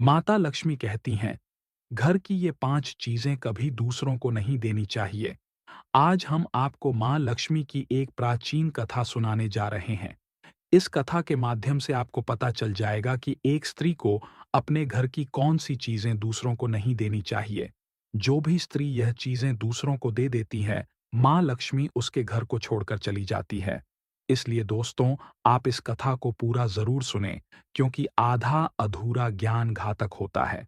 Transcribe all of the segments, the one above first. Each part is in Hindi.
माता लक्ष्मी कहती हैं, घर की ये 5 चीजें कभी दूसरों को नहीं देनी चाहिए। आज हम आपको माँ लक्ष्मी की एक प्राचीन कथा सुनाने जा रहे हैं। इस कथा के माध्यम से आपको पता चल जाएगा कि एक स्त्री को अपने घर की कौन सी चीजें दूसरों को नहीं देनी चाहिए। जो भी स्त्री यह चीजें दूसरों को दे देती है, माँ लक्ष्मी उसके घर को छोड़कर चली जाती है। इसलिए दोस्तों, आप इस कथा को पूरा जरूर सुनें, क्योंकि आधा अधूरा ज्ञान घातक होता है।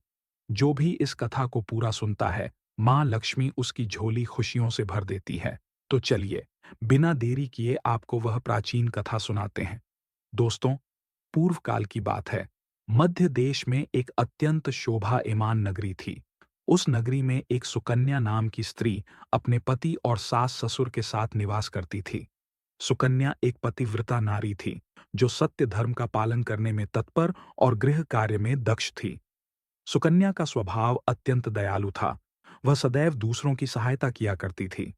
जो भी इस कथा को पूरा सुनता है, माँ लक्ष्मी उसकी झोली खुशियों से भर देती है। तो चलिए, बिना देरी किए आपको वह प्राचीन कथा सुनाते हैं। दोस्तों, पूर्व काल की बात है। मध्य देश में एक अत्यंत शोभायमान नगरी थी। उस नगरी में एक सुकन्या नाम की स्त्री अपने पति और सास ससुर के साथ निवास करती थी। सुकन्या एक पतिव्रता नारी थी, जो सत्य धर्म का पालन करने में तत्पर और गृह कार्य में दक्ष थी। सुकन्या का स्वभाव अत्यंत दयालु था। वह सदैव दूसरों की सहायता किया करती थी।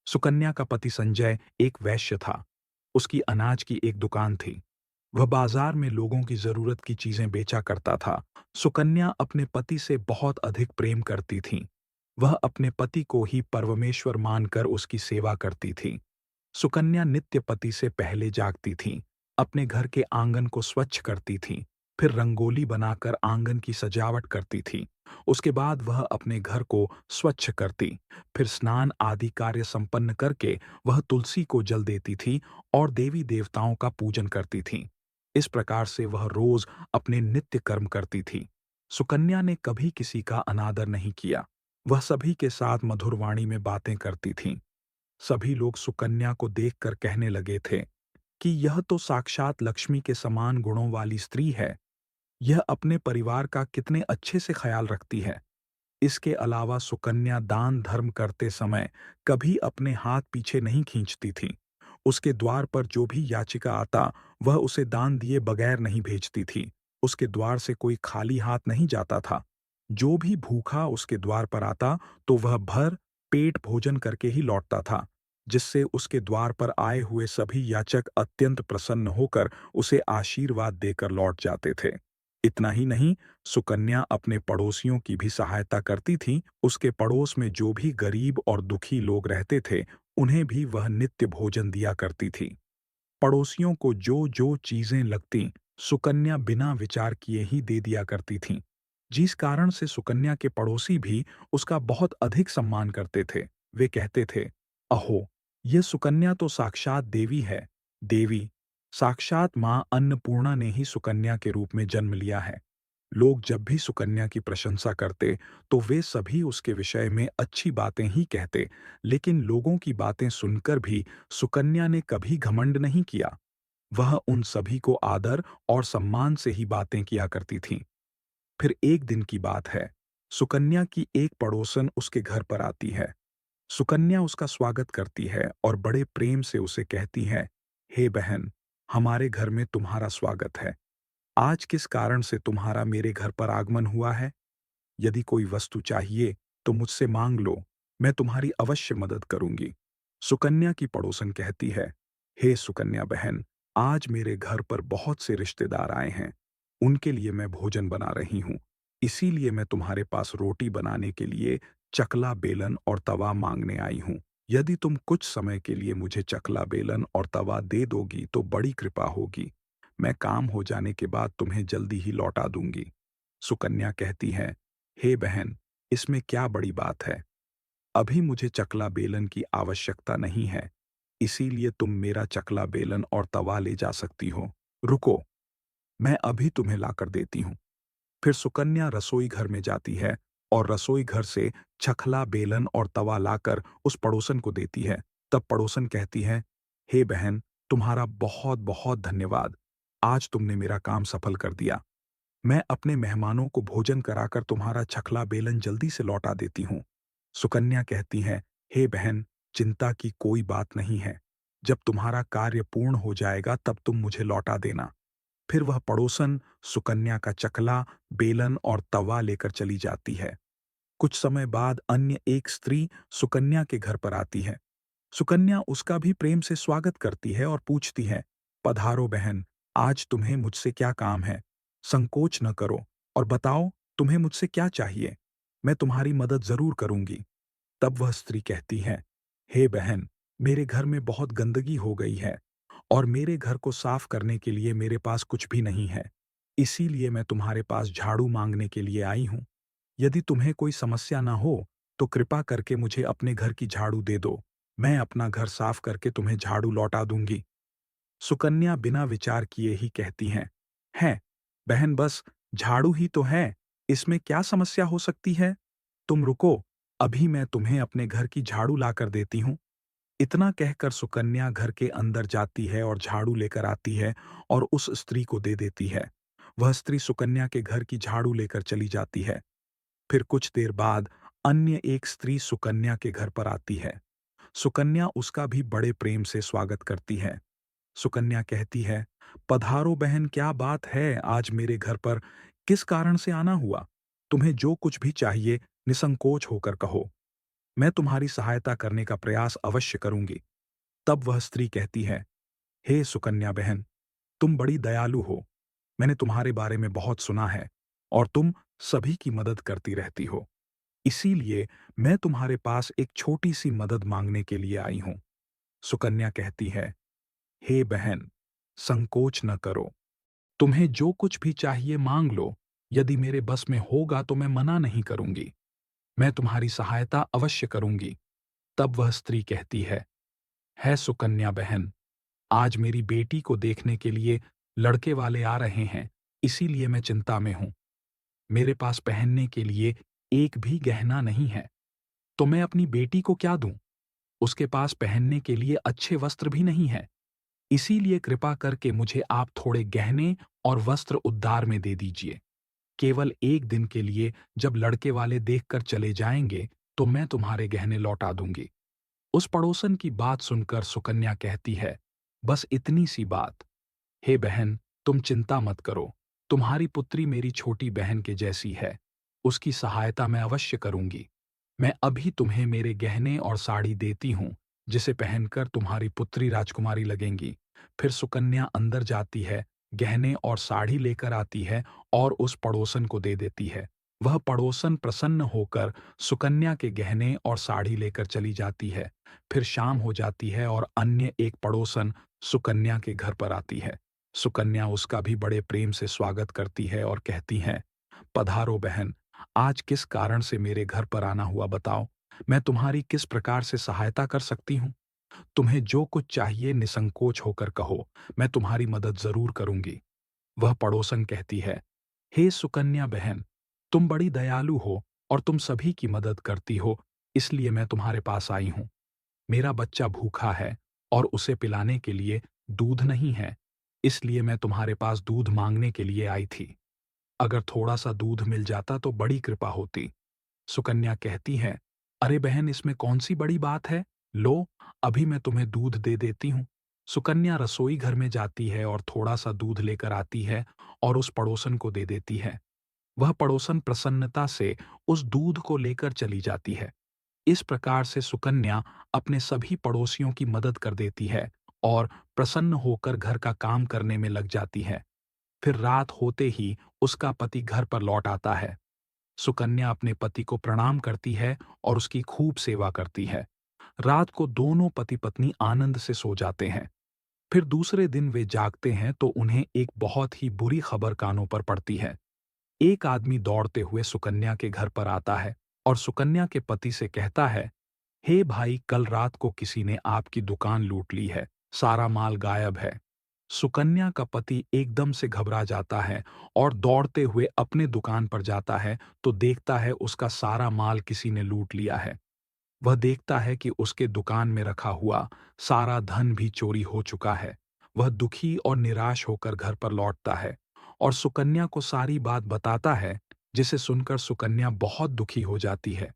सुकन्या का पति संजय एक वैश्य था। उसकी अनाज की एक दुकान थी। वह बाजार में लोगों की जरूरत की चीजें बेचा करता था। सुकन्या अपने पति से बहुत अधिक प्रेम करती थी। वह अपने पति को ही परमेश्वर मानकर उसकी सेवा करती थी। सुकन्या नित्य पति से पहले जागती थी, अपने घर के आंगन को स्वच्छ करती थी, फिर रंगोली बनाकर आंगन की सजावट करती थी। उसके बाद वह अपने घर को स्वच्छ करती, फिर स्नान आदि कार्य संपन्न करके वह तुलसी को जल देती थी और देवी देवताओं का पूजन करती थी। इस प्रकार से वह रोज अपने नित्य कर्म करती थी। सुकन्या ने कभी किसी का अनादर नहीं किया। वह सभी के साथ मधुर वाणी में बातें करती थी। सभी लोग सुकन्या को देखकर कहने लगे थे कि यह तो साक्षात लक्ष्मी के समान गुणों वाली स्त्री है। यह अपने परिवार का कितने अच्छे से ख्याल रखती है। इसके अलावा सुकन्या दान धर्म करते समय कभी अपने हाथ पीछे नहीं खींचती थी। उसके द्वार पर जो भी याचिका आता, वह उसे दान दिए बगैर नहीं भेजती थी। उसके द्वार से कोई खाली हाथ नहीं जाता था। जो भी भूखा उसके द्वार पर आता, तो वह भर पेट भोजन करके ही लौटता था, जिससे उसके द्वार पर आए हुए सभी याचक अत्यंत प्रसन्न होकर उसे आशीर्वाद देकर लौट जाते थे। इतना ही नहीं, सुकन्या अपने पड़ोसियों की भी सहायता करती थी। उसके पड़ोस में जो भी गरीब और दुखी लोग रहते थे, उन्हें भी वह नित्य भोजन दिया करती थी। पड़ोसियों को जो जो चीजें लगती, सुकन्या बिना विचार किए ही दे दिया करती थीं, जिस कारण से सुकन्या के पड़ोसी भी उसका बहुत अधिक सम्मान करते थे। वे कहते थे, अहो, यह सुकन्या तो साक्षात देवी है। देवी, साक्षात मां अन्नपूर्णा ने ही सुकन्या के रूप में जन्म लिया है। लोग जब भी सुकन्या की प्रशंसा करते, तो वे सभी उसके विषय में अच्छी बातें ही कहते, लेकिन लोगों की बातें सुनकर भी सुकन्या ने कभी घमंड नहीं किया। वह उन सभी को आदर और सम्मान से ही बातें किया करती थीं। फिर एक दिन की बात है, सुकन्या की एक पड़ोसन उसके घर पर आती है। सुकन्या उसका स्वागत करती है और बड़े प्रेम से उसे कहती है, हे बहन, हमारे घर में तुम्हारा स्वागत है। आज किस कारण से तुम्हारा मेरे घर पर आगमन हुआ है? यदि कोई वस्तु चाहिए, तो मुझसे मांग लो, मैं तुम्हारी अवश्य मदद करूंगी। सुकन्या की पड़ोसन कहती है, हे सुकन्या बहन, आज मेरे घर पर बहुत से रिश्तेदार आए हैं। उनके लिए मैं भोजन बना रही हूँ। इसीलिए मैं तुम्हारे पास रोटी बनाने के लिए चकला बेलन और तवा मांगने आई हूँ। यदि तुम कुछ समय के लिए मुझे चकला बेलन और तवा दे दोगी, तो बड़ी कृपा होगी। मैं काम हो जाने के बाद तुम्हें जल्दी ही लौटा दूंगी। सुकन्या कहती है, हे बहन, इसमें क्या बड़ी बात है? अभी मुझे चकला बेलन की आवश्यकता नहीं है, इसीलिए तुम मेरा चकला बेलन और तवा ले जा सकती हो। रुको, मैं अभी तुम्हें लाकर देती हूँ। फिर सुकन्या रसोई घर में जाती है और रसोई घर से चकला बेलन और तवा लाकर उस पड़ोसन को देती है। तब पड़ोसन कहती है, हे बहन, तुम्हारा बहुत बहुत धन्यवाद। आज तुमने मेरा काम सफल कर दिया। मैं अपने मेहमानों को भोजन कराकर तुम्हारा चकला बेलन जल्दी से लौटा देती हूँ। सुकन्या कहती है, हे बहन, चिंता की कोई बात नहीं है। जब तुम्हारा कार्य पूर्ण हो जाएगा, तब तुम मुझे लौटा देना। फिर वह पड़ोसन सुकन्या का चकला, बेलन और तवा लेकर चली जाती है। कुछ समय बाद अन्य एक स्त्री सुकन्या के घर पर आती है। सुकन्या उसका भी प्रेम से स्वागत करती है और पूछती है, पधारो बहन, आज तुम्हें मुझसे क्या काम है? संकोच न करो और बताओ, तुम्हें मुझसे क्या चाहिए? मैं तुम्हारी मदद ज़रूर करूँगी। तब वह स्त्री कहती है, हे बहन, मेरे घर में बहुत गंदगी हो गई है और मेरे घर को साफ करने के लिए मेरे पास कुछ भी नहीं है। इसीलिए मैं तुम्हारे पास झाड़ू मांगने के लिए आई हूँ। यदि तुम्हें कोई समस्या ना हो, तो कृपा करके मुझे अपने घर की झाड़ू दे दो। मैं अपना घर साफ करके तुम्हें झाड़ू लौटा दूंगी। सुकन्या बिना विचार किए ही कहती हैं, बहन बस झाड़ू ही तो है, इसमें क्या समस्या हो सकती है? तुम रुको, अभी मैं तुम्हें अपने घर की झाड़ू लाकर देती हूँ। इतना कहकर सुकन्या घर के अंदर जाती है और झाड़ू लेकर आती है और उस स्त्री को दे देती है। वह स्त्री सुकन्या के घर की झाड़ू लेकर चली जाती है। फिर कुछ देर बाद अन्य एक स्त्री सुकन्या के घर पर आती है। सुकन्या उसका भी बड़े प्रेम से स्वागत करती है। सुकन्या कहती है, पधारो बहन, क्या बात है, आज मेरे घर पर किस कारण से आना हुआ? तुम्हें जो कुछ भी चाहिए निसंकोच होकर कहो। मैं तुम्हारी सहायता करने का प्रयास अवश्य करूंगी। तब वह स्त्री कहती है, हे सुकन्या बहन, तुम बड़ी दयालु हो। मैंने तुम्हारे बारे में बहुत सुना है और तुम सभी की मदद करती रहती हो। इसीलिए मैं तुम्हारे पास एक छोटी सी मदद मांगने के लिए आई हूं। सुकन्या कहती है, हे बहन, संकोच न करो। तुम्हें जो कुछ भी चाहिए मांग लो। यदि मेरे बस में होगा तो मैं मना नहीं करूंगी। मैं तुम्हारी सहायता अवश्य करूंगी। तब वह स्त्री कहती है सुकन्या बहन, आज मेरी बेटी को देखने के लिए लड़के वाले आ रहे हैं, इसीलिए मैं चिंता में हूं। मेरे पास पहनने के लिए एक भी गहना नहीं है, तो मैं अपनी बेटी को क्या दूं? उसके पास पहनने के लिए अच्छे वस्त्र भी नहीं है। इसीलिए कृपा करके मुझे आप थोड़े गहने और वस्त्र उद्धार में दे दीजिए। केवल एक दिन के लिए जब लड़के वाले देखकर चले जाएंगे, तो मैं तुम्हारे गहने लौटा दूंगी। उस पड़ोसन की बात सुनकर सुकन्या कहती है, बस इतनी सी बात। हे बहन, तुम चिंता मत करो। तुम्हारी पुत्री मेरी छोटी बहन के जैसी है। उसकी सहायता मैं अवश्य करूंगी। मैं अभी तुम्हें मेरे गहने और साड़ी देती हूँ, जिसे पहनकर तुम्हारी पुत्री राजकुमारी लगेंगी। फिर सुकन्या अंदर जाती है, गहने और साड़ी लेकर आती है और उस पड़ोसन को दे देती है। वह पड़ोसन प्रसन्न होकर सुकन्या के गहने और साड़ी लेकर चली जाती है। फिर शाम हो जाती है और अन्य एक पड़ोसन सुकन्या के घर पर आती है। सुकन्या उसका भी बड़े प्रेम से स्वागत करती है और कहती है, पधारो बहन, आज किस कारण से मेरे घर पर आना हुआ बताओ? मैं तुम्हारी किस प्रकार से सहायता कर सकती हूँ? तुम्हें जो कुछ चाहिए निसंकोच होकर कहो, मैं तुम्हारी मदद जरूर करूंगी। वह पड़ोसन कहती है, हे सुकन्या बहन, तुम बड़ी दयालु हो और तुम सभी की मदद करती हो, इसलिए मैं तुम्हारे पास आई हूँ। मेरा बच्चा भूखा है और उसे पिलाने के लिए दूध नहीं है, इसलिए मैं तुम्हारे पास दूध मांगने के लिए आई थी। अगर थोड़ा सा दूध मिल जाता तो बड़ी कृपा होती। सुकन्या कहती है, अरे बहन, इसमें कौन सी बड़ी बात है? लो, अभी मैं तुम्हें दूध दे देती हूँ। सुकन्या रसोई घर में जाती है और थोड़ा सा दूध लेकर आती है और उस पड़ोसन को दे देती है। वह पड़ोसन प्रसन्नता से उस दूध को लेकर चली जाती है। इस प्रकार से सुकन्या अपने सभी पड़ोसियों की मदद कर देती है और प्रसन्न होकर घर का काम करने में लग जाती है। फिर रात होते ही उसका पति घर पर लौट आता है। सुकन्या अपने पति को प्रणाम करती है और उसकी खूब सेवा करती है। रात को दोनों पति पत्नी आनंद से सो जाते हैं। फिर दूसरे दिन वे जागते हैं तो उन्हें एक बहुत ही बुरी खबर कानों पर पड़ती है। एक आदमी दौड़ते हुए सुकन्या के घर पर आता है और सुकन्या के पति से कहता है, हे भाई, कल रात को किसी ने आपकी दुकान लूट ली है, सारा माल गायब है। सुकन्या का पति एकदम से घबरा जाता है और दौड़ते हुए अपने दुकान पर जाता है तो देखता है उसका सारा माल किसी ने लूट लिया है। वह देखता है कि उसके दुकान में रखा हुआ सारा धन भी चोरी हो चुका है। वह दुखी और निराश होकर घर पर लौटता है और सुकन्या को सारी बात बताता है, जिसे सुनकर सुकन्या बहुत दुखी हो जाती है।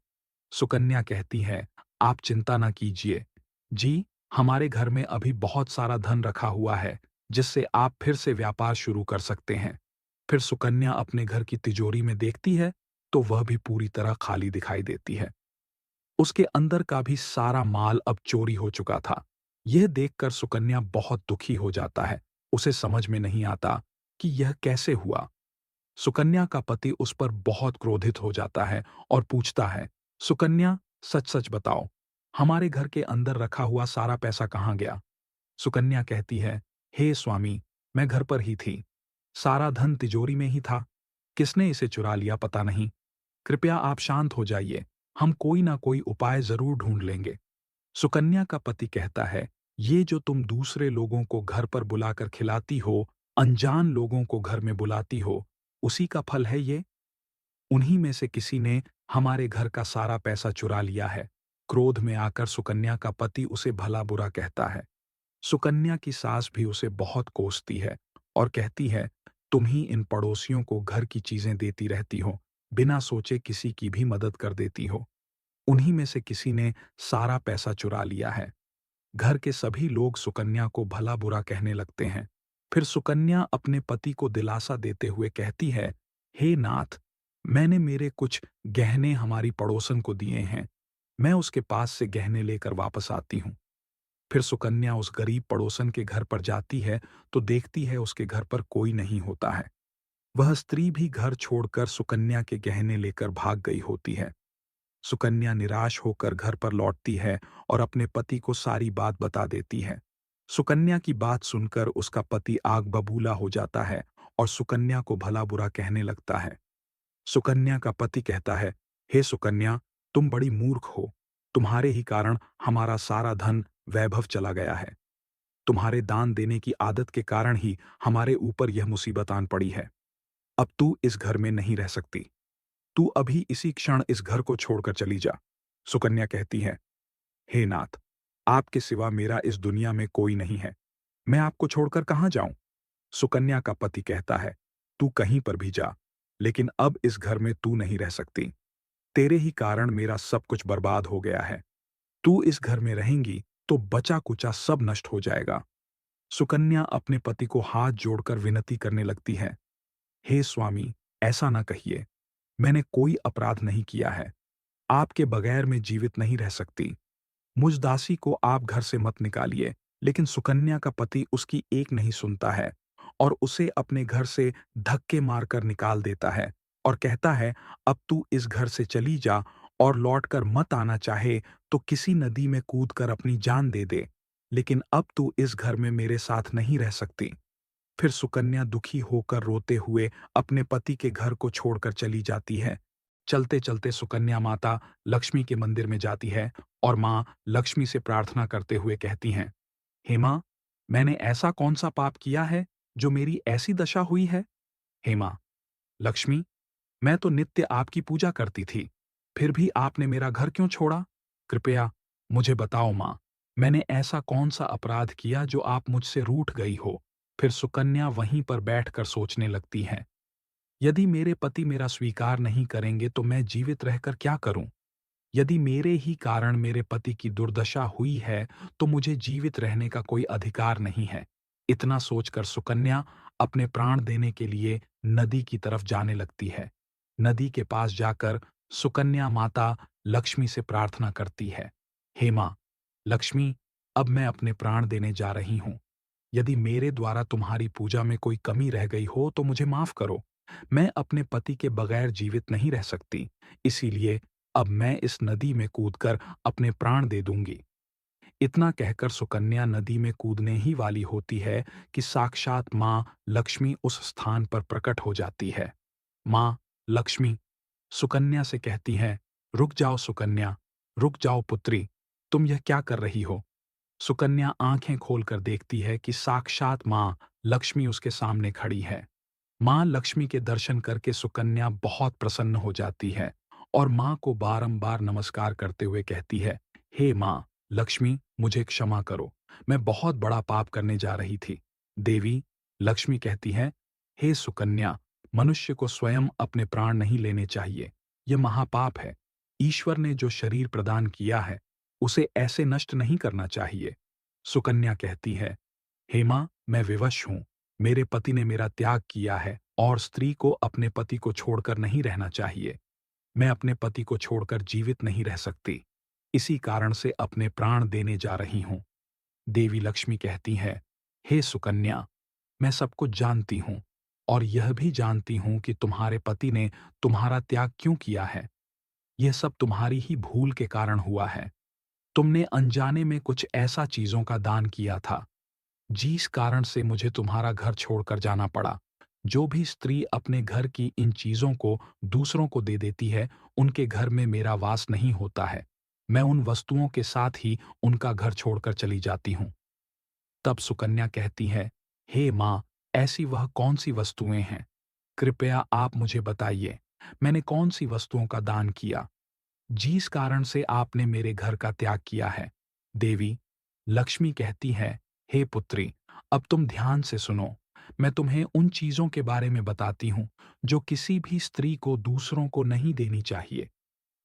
सुकन्या कहती है, आप चिंता ना कीजिए। जी, हमारे घर में अभी बहुत सारा धन रखा हुआ है, जिससे आप फिर से व्यापार शुरू कर सकते हैं। फिर सुकन्या अपने घर की तिजोरी में देखती है, तो वह भी पूरी तरह खाली दिखाई देती है। उसके अंदर का भी सारा माल अब चोरी हो चुका था। यह देखकर सुकन्या बहुत दुखी हो जाता है। उसे समझ में नहीं आता कि यह कैसे हुआ। सुकन्या का पति उस पर बहुत क्रोधित हो जाता है और पूछता है, सुकन्या, सच-सच बताओ, हमारे घर के अंदर रखा हुआ सारा पैसा कहाँ गया? सुकन्या कहती है, हे स्वामी, मैं घर पर ही थी। सारा धन तिजोरी में ही था। किसने इसे चुरा लिया पता नहीं। कृपया आप शांत हो जाइए। हम कोई ना कोई उपाय जरूर ढूंढ लेंगे। सुकन्या का पति कहता है, ये जो तुम दूसरे लोगों को घर पर बुलाकर खिलाती हो, अनजान लोगों को घर में बुलाती हो, उसी का फल है ये। उन्हीं में से किसी ने हमारे घर का सारा पैसा चुरा लिया है। क्रोध में आकर सुकन्या का पति उसे भला बुरा कहता है। सुकन्या की सास भी उसे बहुत कोसती है और कहती है, तुम ही इन पड़ोसियों को घर की चीजें देती रहती हो, बिना सोचे किसी की भी मदद कर देती हो। उन्हीं में से किसी ने सारा पैसा चुरा लिया है। घर के सभी लोग सुकन्या को भला बुरा कहने लगते हैं। फिर सुकन्या अपने पति को दिलासा देते हुए कहती है, हे नाथ, मैंने मेरे कुछ गहने हमारी पड़ोसन को दिए हैं। मैं उसके पास से गहने लेकर वापस आती हूँ। फिर सुकन्या उस गरीब पड़ोसन के घर पर जाती है तो देखती है उसके घर पर कोई नहीं होता है। वह स्त्री भी घर छोड़कर सुकन्या के गहने लेकर भाग गई होती है। सुकन्या निराश होकर घर पर लौटती है और अपने पति को सारी बात बता देती है। सुकन्या की बात सुनकर उसका पति आग बबूला हो जाता है और सुकन्या को भला बुरा कहने लगता है। सुकन्या का पति कहता है, हे सुकन्या, तुम बड़ी मूर्ख हो। तुम्हारे ही कारण हमारा सारा धन वैभव चला गया है। तुम्हारे दान देने की आदत के कारण ही हमारे ऊपर यह मुसीबत आन पड़ी है। अब तू इस घर में नहीं रह सकती। तू अभी इसी क्षण इस घर को छोड़कर चली जा। सुकन्या कहती है, हे नाथ, आपके सिवा मेरा इस दुनिया में कोई नहीं है। मैं आपको छोड़कर कहाँ जाऊं? सुकन्या का पति कहता है, तू कहीं पर भी जा, लेकिन अब इस घर में तू नहीं रह सकती। तेरे ही कारण मेरा सब कुछ बर्बाद हो गया है। तू इस घर में रहेंगी तो बचा कुचा सब नष्ट हो जाएगा। सुकन्या अपने पति को हाथ जोड़कर विनती करने लगती है, हे स्वामी, ऐसा ना कहिए। मैंने कोई अपराध नहीं किया है। आपके बगैर मैं जीवित नहीं रह सकती। मुझ दासी को आप घर से मत निकालिए। लेकिन सुकन्या का पति उसकी एक नहीं सुनता है और उसे अपने घर से धक्के मारकर निकाल देता है और कहता है, अब तू इस घर से चली जा और लौटकर मत आना चाहे तो किसी नदी में कूदकर अपनी जान दे दे। लेकिन अब तू इस घर में मेरे साथ नहीं रह सकती। फिर सुकन्या दुखी होकर रोते हुए अपने पति के घर को छोड़कर चली जाती है। चलते-चलते सुकन्या माता लक्ष्मी के मंदिर में जाती है और माँ लक्ष्मी से प्रार्थना करते हुए कहती हैं, हे माँ, मैंने ऐसा कौन सा पाप किया है जो मेरी ऐसी दशा हुई है? हे माँ, लक्ष्मी, मैं तो नित्य आपकी पूजा करती थी, फिर भी आपने मेरा घर क्यों छोड़ा? कृपया मुझे बताओ माँ, मैंने ऐसा कौन सा अपराध किया जो आप मुझसे रूठ गई हो? फिर सुकन्या वहीं पर बैठकर सोचने लगती हैं, यदि मेरे पति मेरा स्वीकार नहीं करेंगे तो मैं जीवित रहकर क्या करूं? यदि मेरे ही कारण मेरे पति की दुर्दशा हुई है तो मुझे जीवित रहने का कोई अधिकार नहीं है। इतना सोचकर सुकन्या अपने प्राण देने के लिए नदी की तरफ जाने लगती है। नदी के पास जाकर सुकन्या माता लक्ष्मी से प्रार्थना करती है, हे माँ लक्ष्मी, अब मैं अपने प्राण देने जा रही हूँ। यदि मेरे द्वारा तुम्हारी पूजा में कोई कमी रह गई हो तो मुझे माफ करो। मैं अपने पति के बगैर जीवित नहीं रह सकती, इसीलिए अब मैं इस नदी में कूदकर अपने प्राण दे दूंगी। इतना कहकर सुकन्या नदी में कूदने ही वाली होती है कि साक्षात माँ लक्ष्मी उस स्थान पर प्रकट हो जाती है। माँ लक्ष्मी सुकन्या से कहती हैं, रुक जाओ सुकन्या, रुक जाओ पुत्री, तुम यह क्या कर रही हो? सुकन्या आंखें खोलकर देखती है कि साक्षात माँ लक्ष्मी उसके सामने खड़ी है। माँ लक्ष्मी के दर्शन करके सुकन्या बहुत प्रसन्न हो जाती है और माँ को बारंबार नमस्कार करते हुए कहती है, हे माँ लक्ष्मी, मुझे क्षमा करो, मैं बहुत बड़ा पाप करने जा रही थी। देवी लक्ष्मी कहती है, हे सुकन्या, मनुष्य को स्वयं अपने प्राण नहीं लेने चाहिए। यह महापाप है। ईश्वर ने जो शरीर प्रदान किया है उसे ऐसे नष्ट नहीं करना चाहिए। सुकन्या कहती है, हे माँ, मैं विवश हूँ। मेरे पति ने मेरा त्याग किया है और स्त्री को अपने पति को छोड़कर नहीं रहना चाहिए। मैं अपने पति को छोड़कर जीवित नहीं रह सकती। इसी कारण से अपने प्राण देने जा रही हूँ। देवी लक्ष्मी कहती है, हे सुकन्या, मैं सब कुछ जानती हूँ। और यह भी जानती हूँ कि तुम्हारे पति ने तुम्हारा त्याग क्यों किया है। यह सब तुम्हारी ही भूल के कारण हुआ है। तुमने अनजाने में कुछ ऐसा चीज़ों का दान किया था, जिस कारण से मुझे तुम्हारा घर छोड़कर जाना पड़ा। जो भी स्त्री अपने घर की इन चीज़ों को दूसरों को दे देती है, उनके घर में मेरा वास नहीं होता है। मैं उन वस्तुओं के साथ ही उनका घर छोड़कर चली जाती हूँ। तब सुकन्या कहती है, हे माँ, ऐसी वह कौन सी वस्तुएं हैं? कृपया आप मुझे बताइए, मैंने कौन सी वस्तुओं का दान किया, जिस कारण से आपने मेरे घर का त्याग किया है? देवी लक्ष्मी कहती है, हे पुत्री, अब तुम ध्यान से सुनो। मैं तुम्हें उन चीजों के बारे में बताती हूँ जो किसी भी स्त्री को दूसरों को नहीं देनी चाहिए।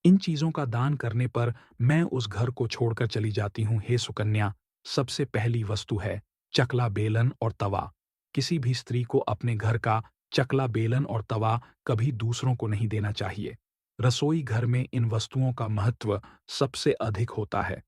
इन चीजों का दान करने पर मैं उस घर को छोड़कर चली जाती हूँ। हे सुकन्या, सबसे पहली वस्तु है चकला बेलन और तवा। किसी भी स्त्री को अपने घर का चकला बेलन और तवा कभी दूसरों को नहीं देना चाहिए। रसोई घर में इन वस्तुओं का महत्व सबसे अधिक होता है।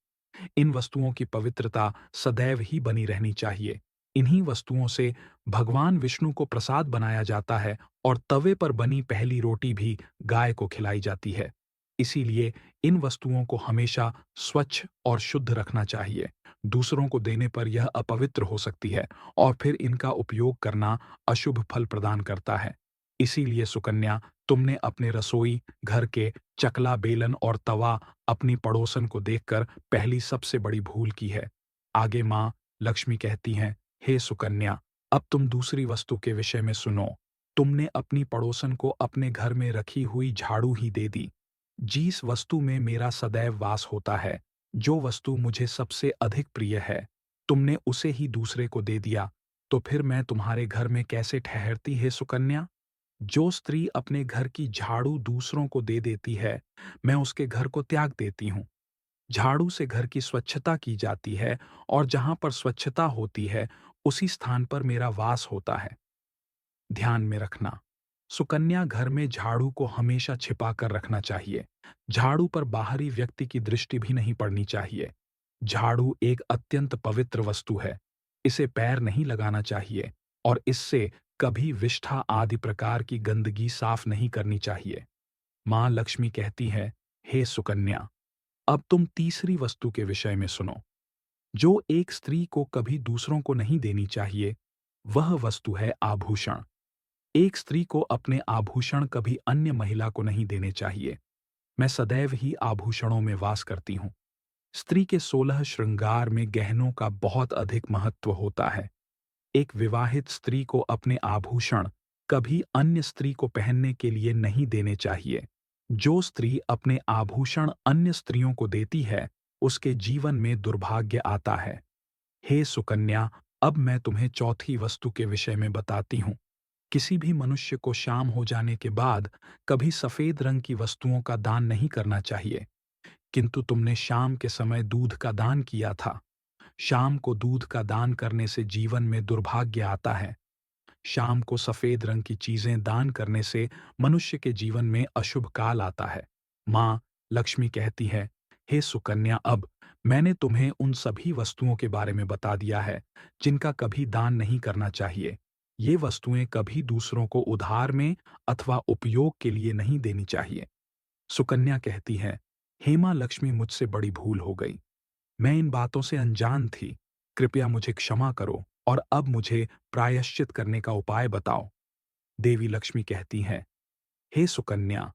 इन वस्तुओं की पवित्रता सदैव ही बनी रहनी चाहिए। इन्हीं वस्तुओं से भगवान विष्णु को प्रसाद बनाया जाता है और तवे पर बनी पहली रोटी भी गाय को खिलाई जाती है। इसीलिए इन वस्तुओं को हमेशा स्वच्छ और शुद्ध रखना चाहिए। दूसरों को देने पर यह अपवित्र हो सकती है और फिर इनका उपयोग करना अशुभ फल प्रदान करता है। इसीलिए सुकन्या, तुमने अपने रसोई घर के चकला बेलन और तवा अपनी पड़ोसन को देखकर पहली सबसे बड़ी भूल की है। आगे माँ लक्ष्मी कहती हैं, हे सुकन्या, अब तुम दूसरी वस्तु के विषय में सुनो। तुमने अपनी पड़ोसन को अपने घर में रखी हुई झाड़ू ही दे दी, जिस वस्तु में मेरा सदैव वास होता है, जो वस्तु मुझे सबसे अधिक प्रिय है, तुमने उसे ही दूसरे को दे दिया, तो फिर मैं तुम्हारे घर में कैसे ठहरती है सुकन्या? जो स्त्री अपने घर की झाड़ू दूसरों को दे देती है, मैं उसके घर को त्याग देती हूँ। झाड़ू से घर की स्वच्छता की जाती है और जहाँ पर स्वच्छता होती है, उसी स्थान पर मेरा वास होता है। ध्यान में रखना, सुकन्या, घर में झाड़ू को हमेशा छिपा कर रखना चाहिए। झाड़ू पर बाहरी व्यक्ति की दृष्टि भी नहीं पड़नी चाहिए। झाड़ू एक अत्यंत पवित्र वस्तु है। इसे पैर नहीं लगाना चाहिए और इससे कभी विष्ठा आदि प्रकार की गंदगी साफ नहीं करनी चाहिए। माँ लक्ष्मी कहती है, हे सुकन्या, अब तुम तीसरी वस्तु के विषय में सुनो, जो एक स्त्री को कभी दूसरों को नहीं देनी चाहिए। वह वस्तु है आभूषण। एक स्त्री को अपने आभूषण कभी अन्य महिला को नहीं देने चाहिए। मैं सदैव ही आभूषणों में वास करती हूँ। स्त्री के 16 श्रृंगार में गहनों का बहुत अधिक महत्व होता है। एक विवाहित स्त्री को अपने आभूषण कभी अन्य स्त्री को पहनने के लिए नहीं देने चाहिए। जो स्त्री अपने आभूषण अन्य स्त्रियों को देती है, उसके जीवन में दुर्भाग्य आता है। हे सुकन्या, अब मैं तुम्हें चौथी वस्तु के विषय में बताती हूँ। किसी भी मनुष्य को शाम हो जाने के बाद कभी सफेद रंग की वस्तुओं का दान नहीं करना चाहिए, किंतु तुमने शाम के समय दूध का दान किया था। शाम को दूध का दान करने से जीवन में दुर्भाग्य आता है। शाम को सफेद रंग की चीजें दान करने से मनुष्य के जीवन में अशुभ काल आता है। माँ लक्ष्मी कहती है, हे सुकन्या, अब मैंने तुम्हें उन सभी वस्तुओं के बारे में बता दिया है जिनका कभी दान नहीं करना चाहिए। ये वस्तुएं कभी दूसरों को उधार में अथवा उपयोग के लिए नहीं देनी चाहिए। सुकन्या कहती है, हेमा लक्ष्मी, मुझसे बड़ी भूल हो गई। मैं इन बातों से अनजान थी। कृपया मुझे क्षमा करो और अब मुझे प्रायश्चित करने का उपाय बताओ। देवी लक्ष्मी कहती हैं, हे सुकन्या,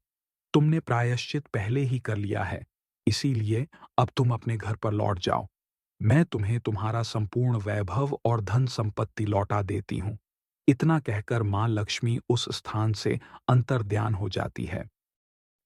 तुमने प्रायश्चित पहले ही कर लिया है, इसीलिए अब तुम अपने घर पर लौट जाओ। मैं तुम्हें तुम्हारा संपूर्ण वैभव और धन संपत्ति लौटा देती हूँ। इतना कहकर माँ लक्ष्मी उस स्थान से अंतर्ध्यान हो जाती है।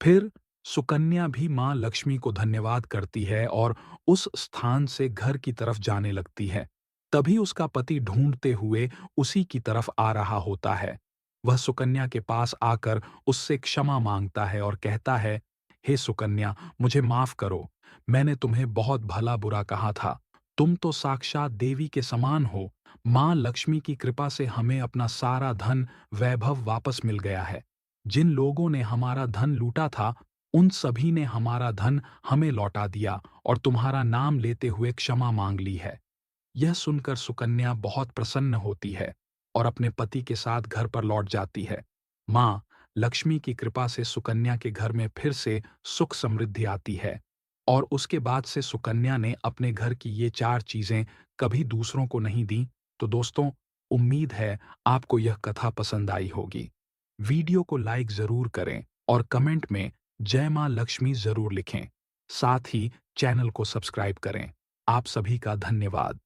फिर सुकन्या भी माँ लक्ष्मी को धन्यवाद करती है और उस स्थान से घर की तरफ जाने लगती है। तभी उसका पति ढूंढते हुए उसी की तरफ आ रहा होता है। वह सुकन्या के पास आकर उससे क्षमा मांगता है और कहता है, हे सुकन्या, मुझे माफ करो। मैंने तुम्हें बहुत भला बुरा कहा था। तुम तो साक्षात देवी के समान हो। माँ लक्ष्मी की कृपा से हमें अपना सारा धन वैभव वापस मिल गया है। जिन लोगों ने हमारा धन लूटा था, उन सभी ने हमारा धन हमें लौटा दिया और तुम्हारा नाम लेते हुए क्षमा मांग ली है। यह सुनकर सुकन्या बहुत प्रसन्न होती है। और अपने पति के साथ घर पर लौट जाती है। माँ लक्ष्मी की कृपा से सुकन्या के घर में फिर से सुख समृद्धि आती है और उसके बाद से सुकन्या ने अपने घर की ये 4 चीजें कभी दूसरों को नहीं दी। तो दोस्तों, उम्मीद है आपको यह कथा पसंद आई होगी। वीडियो को लाइक ज़रूर करें और कमेंट में जय माँ लक्ष्मी ज़रूर लिखें। साथ ही चैनल को सब्सक्राइब करें। आप सभी का धन्यवाद।